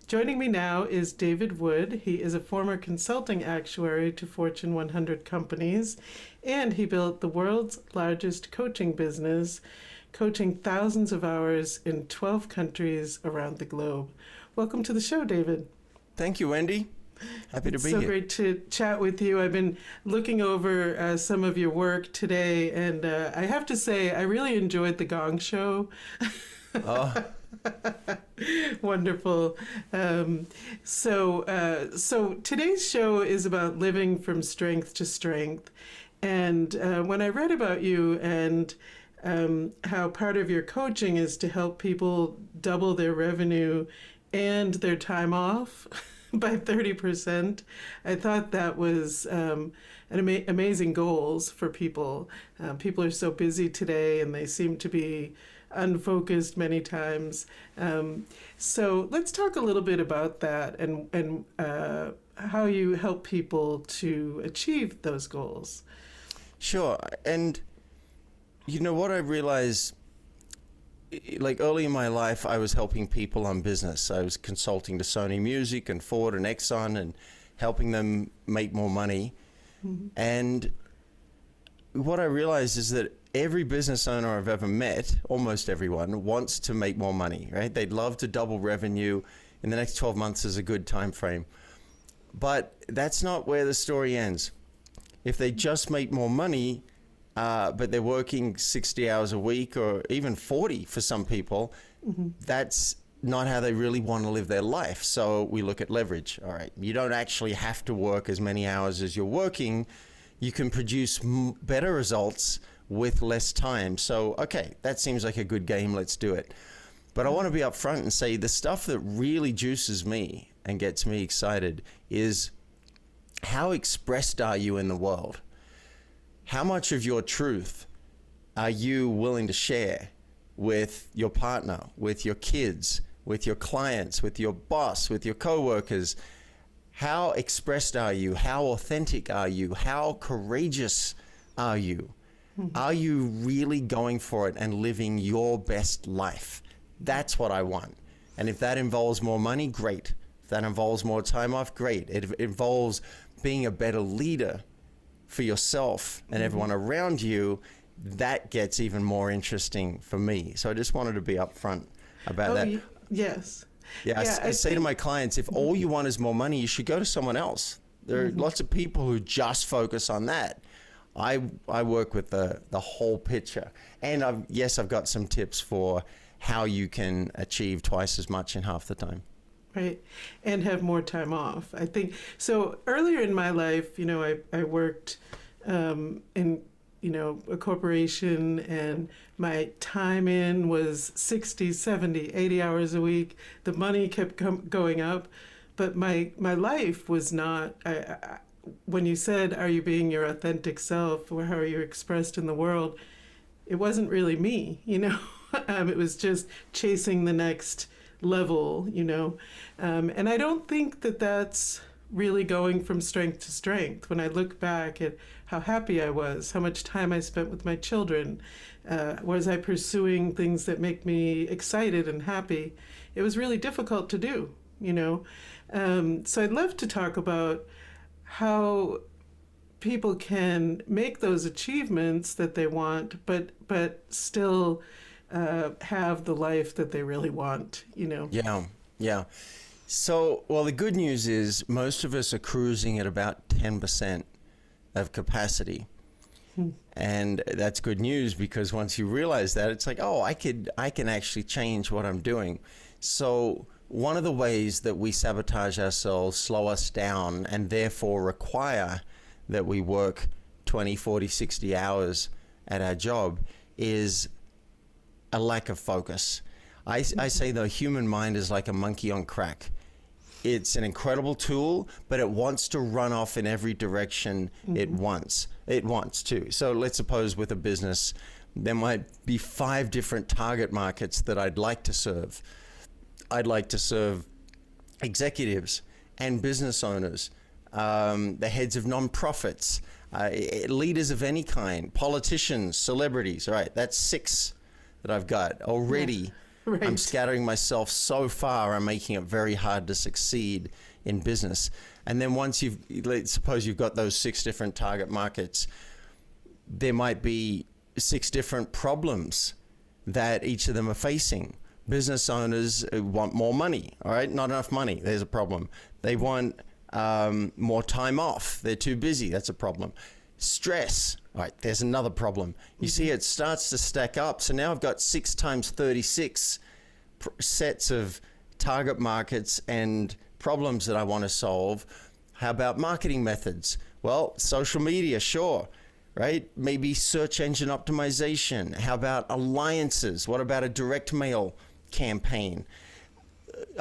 Joining me now is David Wood. He is a former consulting actuary to Fortune 100 companies, and he built the world's largest coaching business, coaching thousands of hours in 12 countries around the globe. Welcome to the show, David. Thank you, Wendy. Happy to be here. So great to chat with you. I've been looking over some of your work today, and I have to say, I really enjoyed the Gong Show. Oh. Wonderful. So today's show is about living from strength to strength. And when I read about you and how part of your coaching is to help people double their revenue and their time off by 30%. I thought that was amazing goals for people. People are so busy today and they seem to be unfocused many times. So let's talk a little bit about that and how you help people to achieve those goals. Sure. And you know what I realized, like early in my life, I was helping people on business. I was consulting to Sony Music and Ford and Exxon and helping them make more money. Mm-hmm. And what I realized is that every business owner I've ever met, almost everyone, wants to make more money, right? They'd love to double revenue. In the next 12 months is a good time frame. But that's not where the story ends. If they just make more money, but they're working 60 hours a week or even 40 for some people, mm-hmm. That's not how they really want to live their life. So we look at leverage. All right, you don't actually have to work as many hours as you're working. You can produce better results with less time. So, okay, that seems like a good game. Let's do it. But I want to be upfront and say the stuff that really juices me and gets me excited is how expressed are you in the world? How much of your truth are you willing to share with your partner, with your kids, with your clients, with your boss, with your coworkers? How expressed are you? How authentic are you? How courageous are you? Mm-hmm. Are you really going for it and living your best life? That's what I want. And if that involves more money, great. If that involves more time off, great. It involves being a better leader for yourself and everyone around you, that gets even more interesting for me. So I just wanted to be upfront about that. Yes. Yeah, I say to my clients, if all you want is more money, you should go to someone else. There are lots of people who just focus on that. I work with the whole picture. And I've got some tips for how you can achieve twice as much in half the time. Right. And have more time off. I think so. Earlier in my life, I worked in, a corporation, and my time in was 60, 70, 80 hours a week. The money kept going up, but my life was not, when you said, are you being your authentic self, or how are you expressed in the world? It wasn't really me, it was just chasing the next level, and I don't think that that's really going from strength to strength. When I look back at how happy I was, how much time I spent with my children, was I pursuing things that make me excited and happy, it was really difficult to do, so I'd love to talk about how people can make those achievements that they want, but still have the life that they really want, Yeah. So, well, the good news is most of us are cruising at about 10% of capacity. And that's good news, because once you realize that, it's like, oh, I can actually change what I'm doing. So one of the ways that we sabotage ourselves, slow us down, and therefore require that we work 20, 40, 60 hours at our job is a lack of focus. I say the human mind is like a monkey on crack. It's an incredible tool, but it wants to run off in every direction it wants to. So let's suppose with a business, there might be 5 different target markets that I'd like to serve. I'd like to serve executives and business owners, the heads of nonprofits, leaders of any kind, politicians, celebrities. All right, that's 6 that I've got already. Right. I'm scattering myself so far, I'm making it very hard to succeed in business. And then once let's suppose you've got those 6 different target markets, there might be 6 different problems that each of them are facing. Business owners want more money, all right? Not enough money, there's a problem. They want more time off, they're too busy, that's a problem. Stress, all right, there's another problem. You see, it starts to stack up. So now I've got 6 times 36 sets of target markets and problems that I want to solve. How about marketing methods? Well, social media, sure, right? Maybe search engine optimization. How about alliances? What about a direct mail campaign?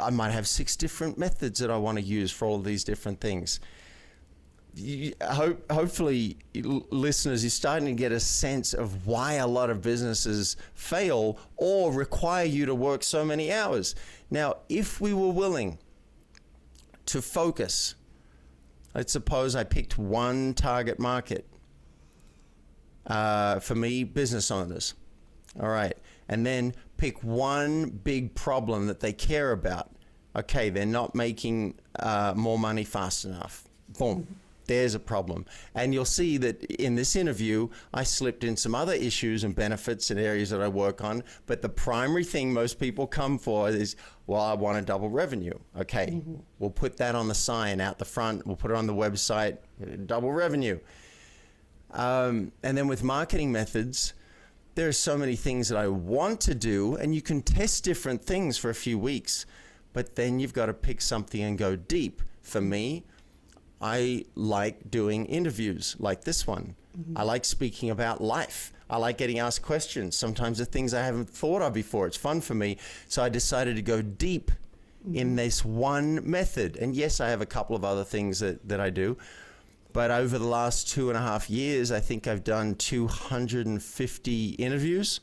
I might have 6 different methods that I want to use for all of these different things. Hopefully, listeners, you're starting to get a sense of why a lot of businesses fail or require you to work so many hours. Now, if we were willing to focus, let's suppose I picked one target market. For me, business owners. All right. And then pick one big problem that they care about. Okay, they're not making more money fast enough. Boom. There's a problem. And you'll see that in this interview, I slipped in some other issues and benefits and areas that I work on. But the primary thing most people come for is, well, I want to double revenue. Okay, we'll put that on the sign out the front. We'll put it on the website, double revenue. And then with marketing methods, there are so many things that I want to do, and you can test different things for a few weeks, but then you've got to pick something and go deep. For me, I like doing interviews like this one. I like speaking about life. I like getting asked questions. Sometimes the things I haven't thought of before. It's fun for me. So I decided to go deep in this one method. And yes, I have a couple of other things that I do. But over the last 2.5 years, I think I've done 250 interviews.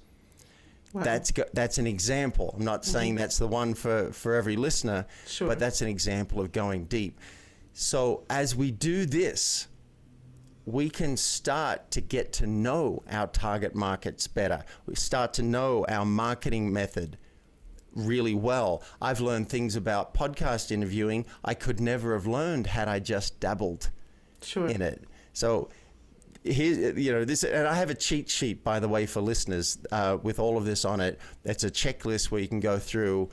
Wow. That's an example. I'm not saying that's the one for every listener, Sure. But that's an example of going deep. So as we do this, we can start to get to know our target markets better. We start to know our marketing method really well. I've learned things about podcast interviewing I could never have learned had I just dabbled in it. So here's, this, and I have a cheat sheet, by the way, for listeners with all of this on it. It's a checklist where you can go through,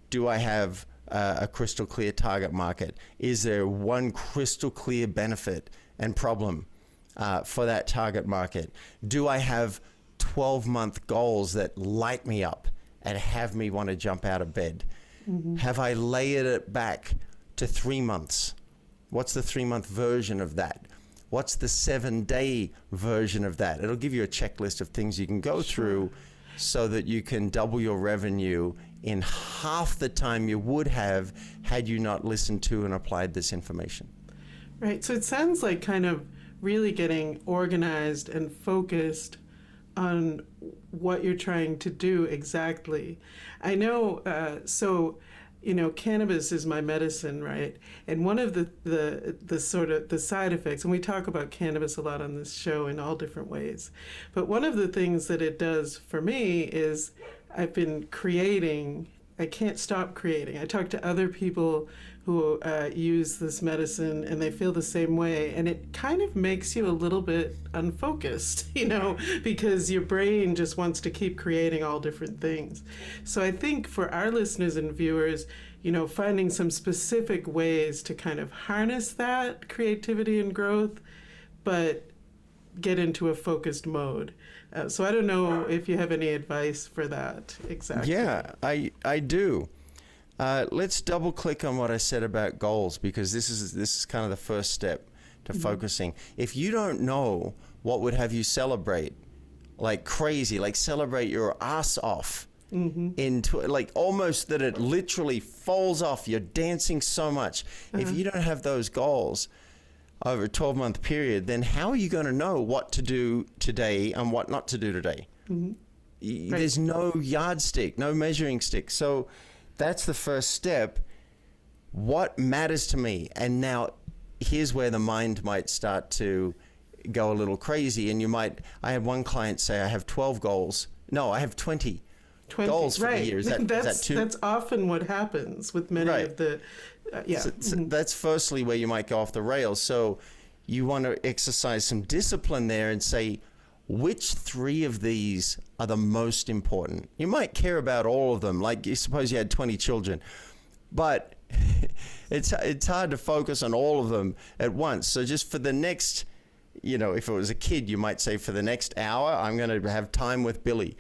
do I have a crystal clear target market? Is there one crystal clear benefit and problem for that target market? Do I have 12-month goals that light me up and have me want to jump out of bed? Have I layered it back to 3 months? What's the 3-month version of that? What's the 7-day version of that? It'll give you a checklist of things you can go through so that you can double your revenue in half the time you would have had you not listened to and applied this information. Right. So it sounds like kind of really getting organized and focused on what you're trying to do exactly. I know, cannabis is my medicine, right? And one of the sort of the side effects, and we talk about cannabis a lot on this show in all different ways, but one of the things that it does for me is I've been creating. I can't stop creating. I talk to other people who use this medicine and they feel the same way, and it kind of makes you a little bit unfocused, because your brain just wants to keep creating all different things. So I think for our listeners and viewers, finding some specific ways to kind of harness that creativity and growth, but get into a focused mode. So I don't know if you have any advice for that exactly. Yeah, I do. Let's double click on what I said about goals, because this is kind of the first step to focusing. If you don't know what would have you celebrate like crazy, like celebrate your ass off, into like almost that it literally falls off, you're dancing so much. If you don't have those goals over a 12-month period, then how are you going to know what to do today and what not to do today? There's no yardstick, no measuring stick. So that's the first step. What matters to me? And now here's where the mind might start to go a little crazy. And I had one client say, I have 12 goals. No, I have 20 goals for the year. Is that too? That's often what happens with many Right. of the, yeah. So that's firstly where you might go off the rails. So you want to exercise some discipline there and say, which 3 of these are the most important? You might care about all of them. Like, you suppose you had 20 children, but it's hard to focus on all of them at once. So just for the next, if it was a kid, you might say, for the next hour, I'm going to have time with Billy.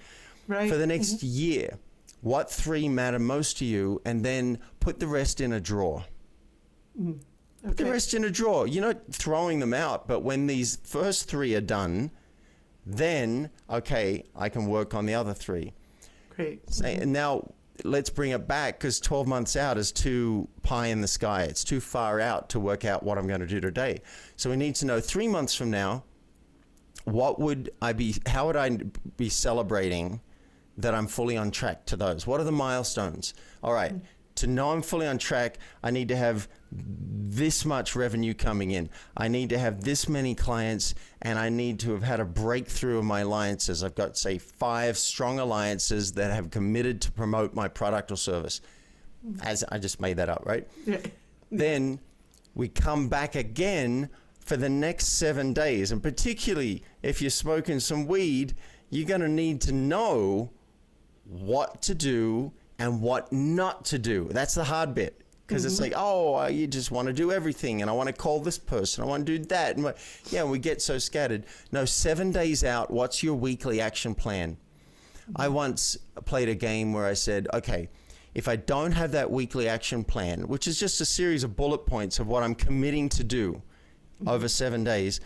Right. For the next year, what 3 matter most to you, and then put the rest in a drawer. Okay. Put the rest in a drawer. You're not throwing them out, but when these first 3 are done, then, okay, I can work on the other 3. Great. And now let's bring it back, because 12 months out is too pie in the sky. It's too far out to work out what I'm going to do today. So we need to know 3 months from now, how would I be celebrating that I'm fully on track to those? What are the milestones? All right. To know I'm fully on track, I need to have this much revenue coming in. I need to have this many clients, and I need to have had a breakthrough of my alliances. I've got, say, 5 strong alliances that have committed to promote my product or service. As I just made that up, right? Yeah. Then we come back again for the next 7 days. And particularly if you're smoking some weed, you're going to need to know what to do and what not to do. That's the hard bit, because it's like, you just want to do everything, and I want to call this person, I want to do that, and we get so scattered. No, 7 days out, what's your weekly action plan? I once played a game where I said, okay, if I don't have that weekly action plan, which is just a series of bullet points of what I'm committing to do over 7 days,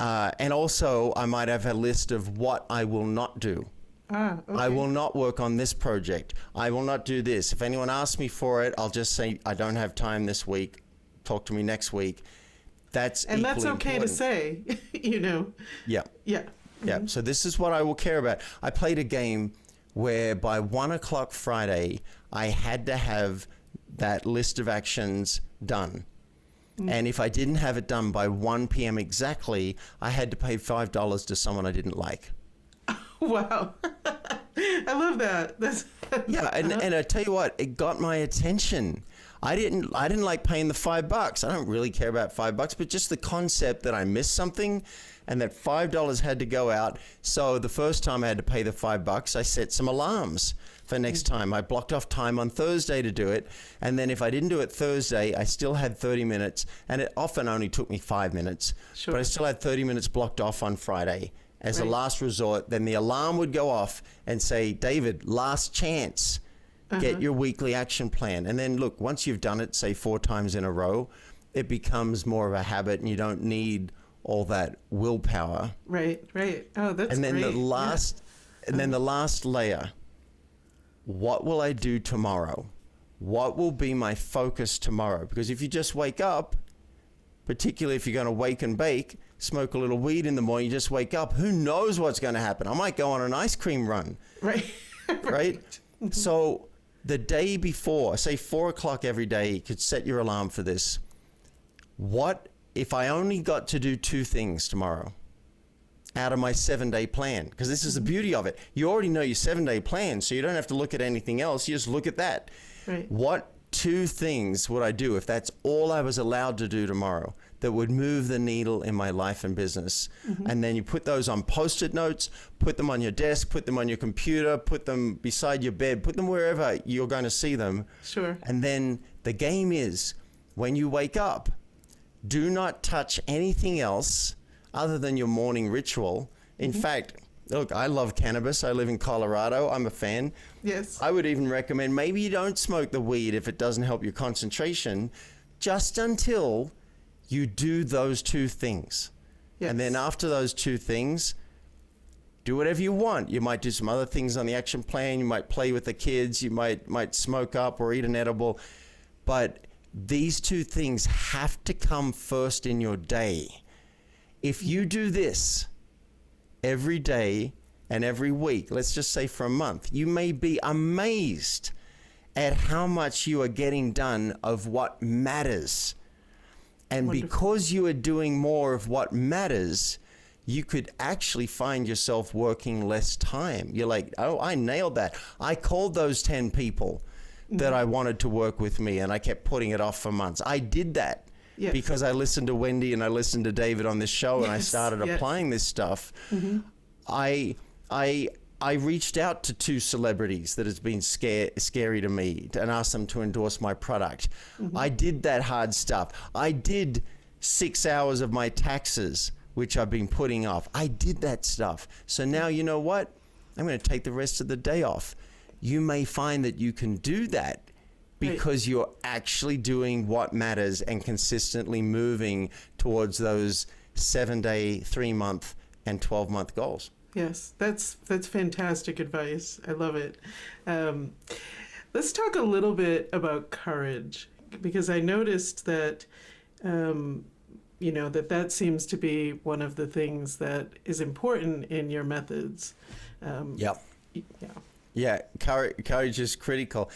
and also I might have a list of what I will not do. Okay. I will not work on this project. I will not do this. If anyone asks me for it, I'll just say, I don't have time this week. Talk to me next week. That's And that's okay important. to say, Yeah. Yeah. Yeah. So this is what I will care about. I played a game where by 1 o'clock Friday, I had to have that list of actions done. And if I didn't have it done by 1 p.m. exactly, I had to pay $5 to someone I didn't like. Wow. I love that. That's Yeah, and I tell you what, it got my attention. I didn't like paying the $5. I don't really care about $5, but just the concept that I missed something and that $5 had to go out. So the first time I had to pay the $5, I set some alarms for next time. I blocked off time on Thursday to do it. And then if I didn't do it Thursday, I still had 30 minutes, and it often only took me 5 minutes, Sure. but I still had 30 minutes blocked off on Friday. As a last resort, then the alarm would go off and say, David, last chance, get your weekly action plan. And then look, once you've done it, say 4 times in a row, it becomes more of a habit, and you don't need all that willpower. Right. Oh, that's And then great. the last layer, what will I do tomorrow? What will be my focus tomorrow? Because if you just wake up, particularly if you're going to wake and bake, smoke a little weed in the morning, you just wake up, who knows what's going to happen? I might go on an ice cream run. Right. Right? So the day before, say 4 o'clock every day, you could set your alarm for this. What if I only got to do 2 things tomorrow out of my 7-day plan? Because this is the beauty of it. You already know your 7-day plan, so you don't have to look at anything else. You just look at that. Right. What 2 things would I do if that's all I was allowed to do tomorrow that would move the needle in my life and business? And then you put those on Post-it notes, put them on your desk, put them on your computer, put them beside your bed, put them wherever you're going to see them. Sure. And then the game is, when you wake up, do not touch anything else other than your morning ritual. In fact, look, I love cannabis. I live in Colorado. I'm a fan. Yes. I would even recommend maybe you don't smoke the weed if it doesn't help your concentration, just until you do those 2 things. Yes. And then after those 2 things, do whatever you want. You might do some other things on the action plan. You might play with the kids. You might smoke up or eat an edible. But these 2 things have to come first in your day. If you do this every day and every week, let's just say for a month, you may be amazed at how much you are getting done of what matters. And Wonderful. because you are doing more of what matters, you could actually find yourself working less time. You're like, oh, I nailed that. I called those 10 people that I wanted to work with me, and I kept putting it off for months. I did that because I listened to Wendy and I listened to David on this show, and I started applying this stuff. I reached out to 2 celebrities that has been scary to me and asked them to endorse my product. I did that hard stuff. I did 6 hours of my taxes, which I've been putting off. I did that stuff. So now, you know what? I'm going to take the rest of the day off. You may find that you can do that because you're actually doing what matters and consistently moving towards those 7-day, 3-month, and 12-month goals. Yes, that's fantastic advice. I love it. Let's talk a little bit about courage, because I noticed that that seems to be one of the things that is important in your methods. Yeah, courage is critical.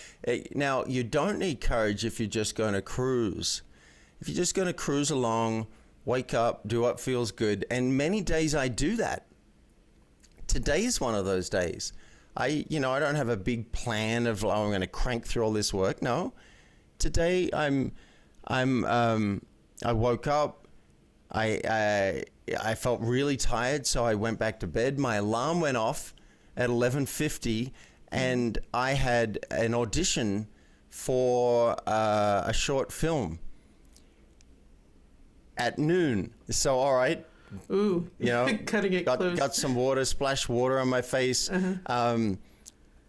Now, you don't need courage if you're just going to cruise. If you're just going to cruise along, wake up, do what feels good, and many days I do that. Today is one of those days. I don't have a big plan of, I'm going to crank through all this work. No, today I woke up. I felt really tired, so I went back to bed. My alarm went off at 11:50, and I had an audition for a short film at noon. So, all right. Ooh, cutting it close. Got some water, splashed water on my face, and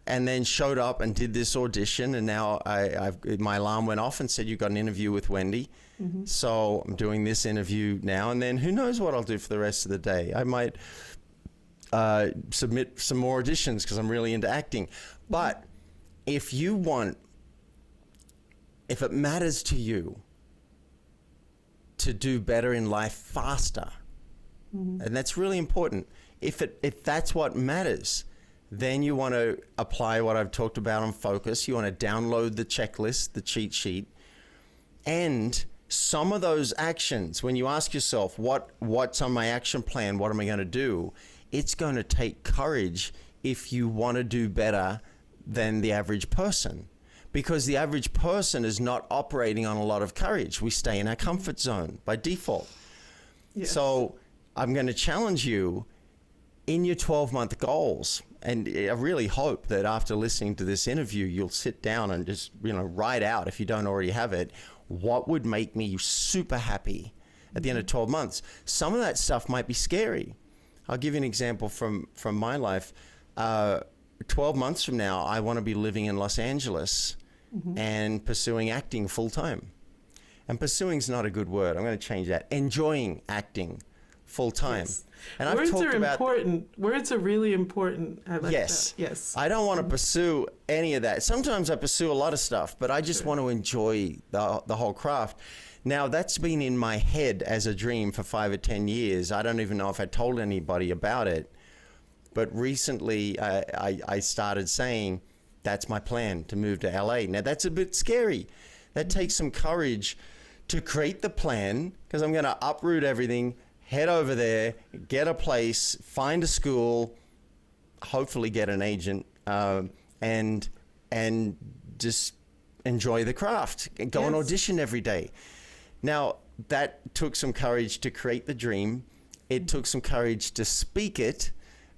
then showed up and did this audition. And now my alarm went off and said, you got an interview with Wendy. So I'm doing this interview now, and then who knows what I'll do for the rest of the day. I might submit some more auditions because I'm really into acting. But if it matters to you to do better in life faster, and that's really important. If that's what matters, then you want to apply what I've talked about on focus. You want to download the checklist, the cheat sheet, and some of those actions, when you ask yourself, what's on my action plan? What am I going to do? It's going to take courage if you want to do better than the average person, because the average person is not operating on a lot of courage. We stay in our comfort zone by default. Yes. So I'm going to challenge you in your 12-month goals. And I really hope that after listening to this interview, you'll sit down and just, write out, if you don't already have it, what would make me super happy at the end of 12 months. Some of that stuff might be scary. I'll give you an example from my life. 12 months from now, I want to be living in Los Angeles and pursuing acting full time. And pursuing is not a good word. I'm going to change that. Enjoying acting full time. Yes. And words are important. Words are really important. I like that. Yes. I don't want to pursue any of that. Sometimes I pursue a lot of stuff, but I just want to enjoy the whole craft. Now, that's been in my head as a dream for 5 or 10 years. I don't even know if I told anybody about it. But recently, I started saying, that's my plan, to move to LA. Now, that's a bit scary. That takes some courage to create the plan, because I'm going to uproot everything, head over there, get a place, find a school, hopefully get an agent, and just enjoy the craft. Go and audition every day. Now, that took some courage to create the dream. It took some courage to speak it.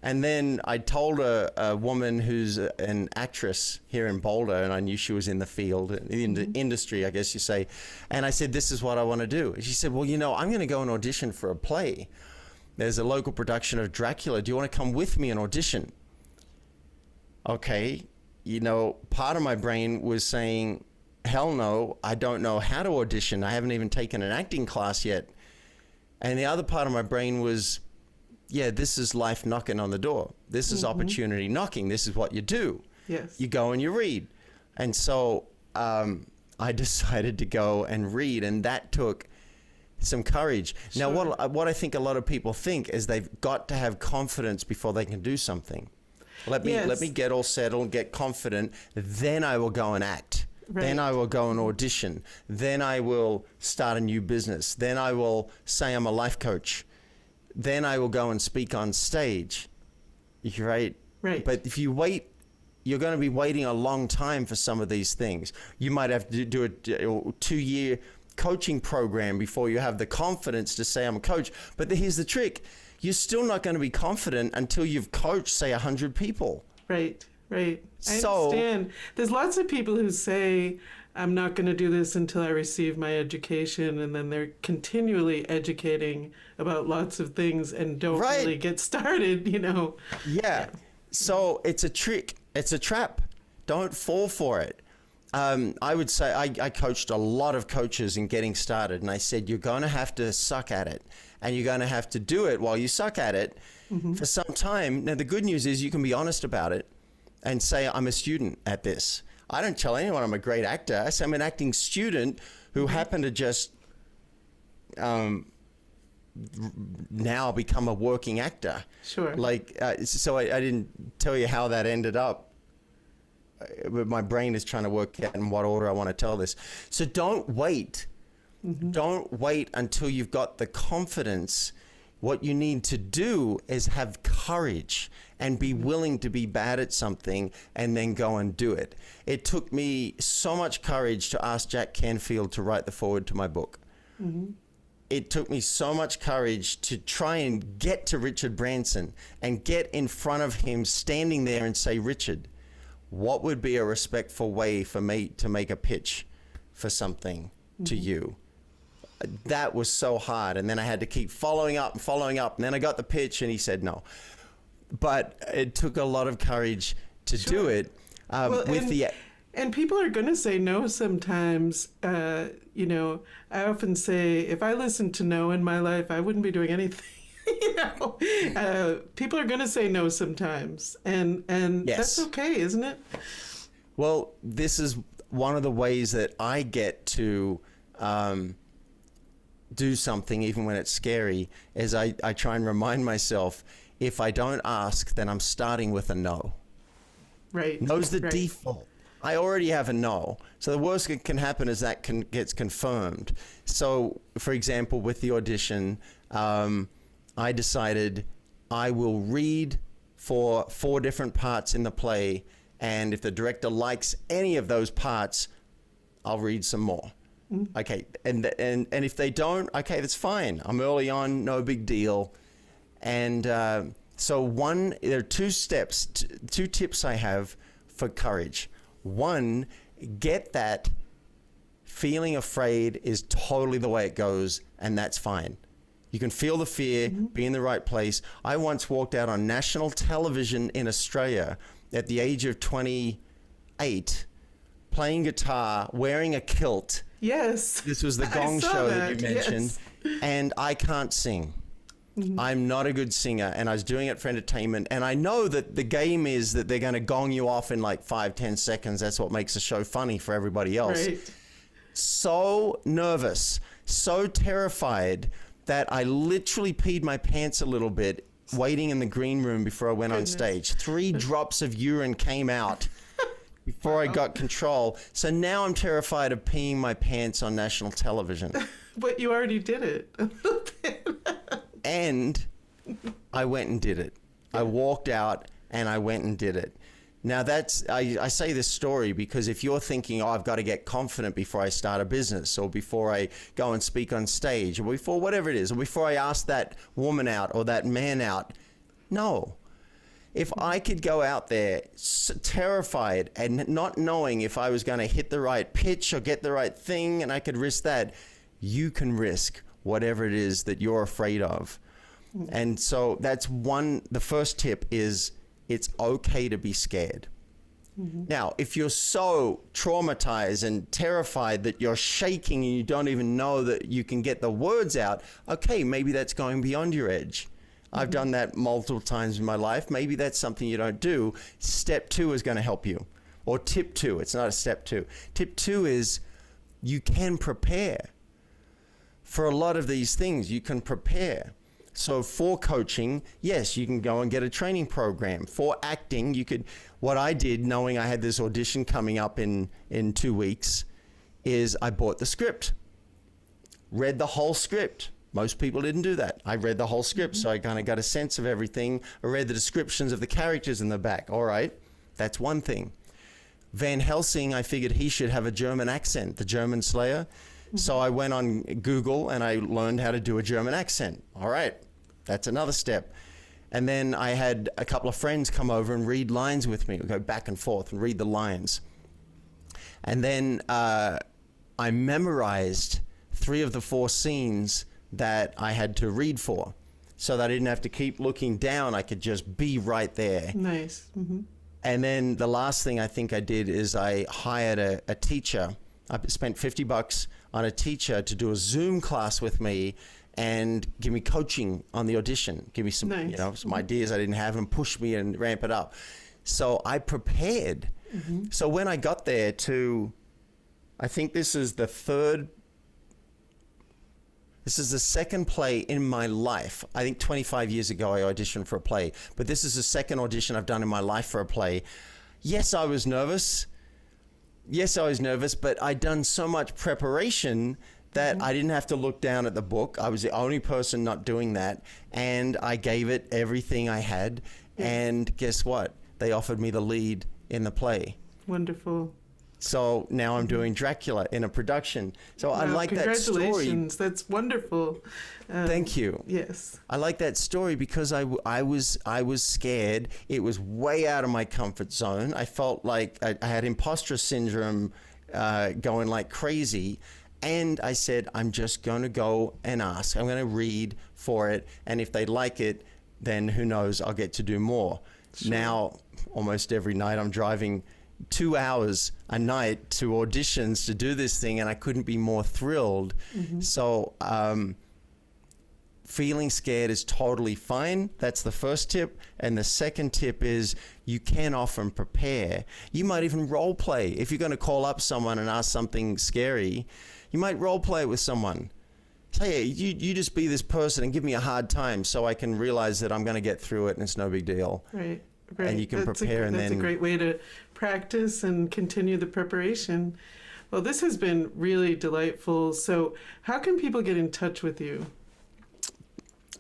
And then I told a woman who's an actress here in Boulder, and I knew she was in the field, in the industry, I guess you say. And I said, this is what I want to do. And she said, well, I'm going to go and audition for a play. There's a local production of Dracula. Do you want to come with me and audition? Okay. Part of my brain was saying, hell no, I don't know how to audition. I haven't even taken an acting class yet. And the other part of my brain was, yeah, this is life knocking on the door. This is opportunity knocking. This is what you do. Yes. You go and you read. And so I decided to go and read, and that took some courage. Sure. Now, what I think a lot of people think is they've got to have confidence before they can do something. Let me get all settled, get confident, then I will go and act. Right. Then I will go and audition. Then I will start a new business. Then I will say I'm a life coach. then I will go and speak on stage. Right? Right. But if you wait, you're going to be waiting a long time for some of these things. You might have to do a 2-year coaching program before you have the confidence to say I'm a coach. But here's the trick. You're still not going to be confident until you've coached, say, 100 people. Right. Right. I So- understand. There's lots of people who say, I'm not going to do this until I receive my education, and then they're continually educating about lots of things and don't Right. really get started, you know. Yeah. So it's a trick. It's a trap. Don't fall for it. I would say I coached a lot of coaches in getting started, and I said, you're going to have to suck at it, and you're going to have to do it while you suck at it for some time. Now, the good news is you can be honest about it and say, I'm a student at this. I don't tell anyone I'm a great actor. I say I'm an acting student who happened to just now become a working actor. Sure. Like, so I didn't tell you how that ended up. But my brain is trying to work out in what order I want to tell this. So don't wait. Don't wait until you've got the confidence. What you need to do is have courage and be willing to be bad at something and then go and do it. It took me so much courage to ask Jack Canfield to write the foreword to my book. It took me so much courage to try and get to Richard Branson and get in front of him standing there and say, Richard, what would be a respectful way for me to make a pitch for something to you? That was so hard. And then I had to keep following up. And then I got the pitch and he said no. But it took a lot of courage to do it. And people are going to say no sometimes. You know, I often say, if I listened to no in my life, I wouldn't be doing anything. You know, people are going to say no sometimes, and Yes. that's okay, isn't it? Well, this is one of the ways that I get to do something, even when it's scary, is I try and remind myself, if I don't ask, then I'm starting with a no. Right. No's the right. default. I already have a no. So the worst that can happen is that gets confirmed. So, for example, with the audition, I decided I will read for 4 different parts in the play, and if the director likes any of those parts, I'll read some more. Okay, and if they don't, okay, that's fine. I'm early on, no big deal. And so there are 2 steps, 2 tips I have for courage. One, get that feeling afraid is totally the way it goes, and that's fine. You can feel the fear, be in the right place. I once walked out on national television in Australia at the age of 28, playing guitar, wearing a kilt. Yes. This was the I Gong saw show that you yes. mentioned. And I can't sing. I'm not a good singer, and I was doing it for entertainment. And I know that the game is that they're going to gong you off in like 5-10 seconds. That's what makes the show funny for everybody else. Right. So nervous, so terrified that I literally peed my pants a little bit waiting in the green room before I went on stage. 3 drops of urine came out before I got control. So now I'm terrified of peeing my pants on national television. But you already did it. And I went and did it. I walked out and I went and did it. Now I say this story because if you're thinking, oh, I've got to get confident before I start a business, or before I go and speak on stage, or before whatever it is, or before I ask that woman out or that man out. No. If I could go out there terrified and not knowing if I was going to hit the right pitch or get the right thing, and I could risk that, you can risk whatever it is that you're afraid of. And so that's the first tip is, it's okay to be scared. Now, if you're so traumatized and terrified that you're shaking and you don't even know that you can get the words out, okay, maybe that's going beyond your edge. I've done that multiple times in my life. Maybe that's something you don't do. Step 2 is going to help you. Or tip 2, it's not a step 2. Tip 2 is you can prepare. For a lot of these things, you can prepare. So for coaching, yes, you can go and get a training program. For acting, what I did, knowing I had this audition coming up in 2 weeks, is I bought the script, read the whole script, Most people didn't do that. I read the whole script, so I kind of got a sense of everything. I read the descriptions of the characters in the back. All right, that's one thing. Van Helsing, I figured he should have a German accent, the German Slayer. So I went on Google and I learned how to do a German accent. All right, that's another step. And then I had a couple of friends come over and read lines with me. We go back and forth and read the lines. And then I memorized 3 of the 4 scenes that I had to read for, so that I didn't have to keep looking down. I could just be right there. Nice. Mm-hmm. And then the last thing I think I did is I hired a teacher. I spent $50 on a teacher to do a Zoom class with me and give me coaching on the audition, give me some, nice. you know, some ideas I didn't have and push me and ramp it up. So I prepared. Mm-hmm. So when I got there to, I think this is the second play in my life. I think 25 years ago I auditioned for a play, but this is the second audition I've done in my life for a play. Yes, I was nervous. But I'd done so much preparation that I didn't have to look down at the book. I was the only person not doing that. And I gave it everything I had. And guess what? They offered me the lead in the play. Wonderful. So now I'm doing Dracula in a production. So I like that story. Congratulations. That's wonderful. Thank you. Yes. I like that story because I was scared. It was way out of my comfort zone. I felt like I had imposter syndrome going like crazy. And I said, I'm just going to go and ask. I'm going to read for it. And if they like it, then who knows, I'll get to do more. Sure. Now, almost every night I'm driving 2 hours a night to auditions to do this thing, and I couldn't be more thrilled. Mm-hmm. So feeling scared is totally fine. That's the first tip. And the second tip is you can often prepare. You might even role play. If you're going to call up someone and ask something scary, you might role play with someone. Say, hey, you just be this person and give me a hard time so I can realize that I'm going to get through it and it's no big deal. Right. Right. And you can prepare and then... That's a great way to practice and continue the preparation. Well, this has been really delightful. So how can people get in touch with you?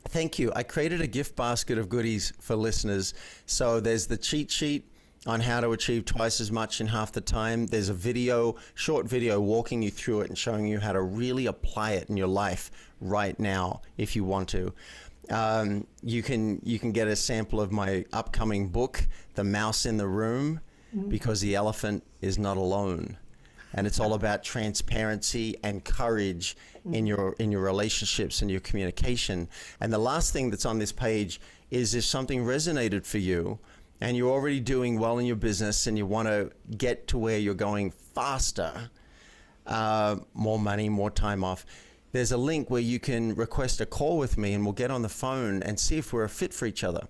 Thank you. I created a gift basket of goodies for listeners. So there's the cheat sheet on how to achieve twice as much in half the time. There's a video, short video walking you through it and showing you how to really apply it in your life right now if you want to. You can get a sample of my upcoming book, The Mouse in the Room, because the elephant is not alone. And it's all about transparency and courage in your relationships and your communication. And the last thing that's on this page is if something resonated for you and you're already doing well in your business and you want to get to where you're going faster, more money, more time off, there's a link where you can request a call with me and we'll get on the phone and see if we're a fit for each other.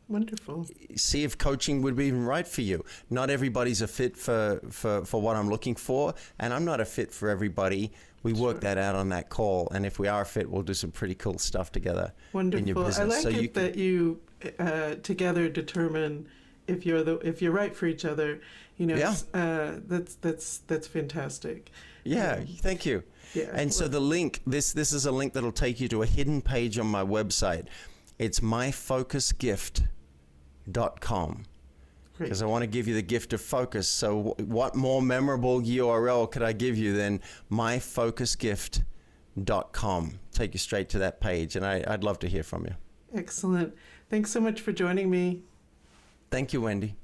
Wonderful. See if coaching would be even right for you. Not everybody's a fit for what I'm looking for, and I'm not a fit for everybody. We work that out on that call, and if we are a fit, we'll do some pretty cool stuff together. Wonderful. In your business. I like that you together determine if you're right for each other. You know, yeah. That's fantastic. Yeah, thank you. Yeah. And so the link, this is a link that'll take you to a hidden page on my website. It's myfocusgift.com. Because I want to give you the gift of focus. So what more memorable URL could I give you than myfocusgift.com? Take you straight to that page, and I'd love to hear from you. Excellent. Thanks so much for joining me. Thank you, Wendy.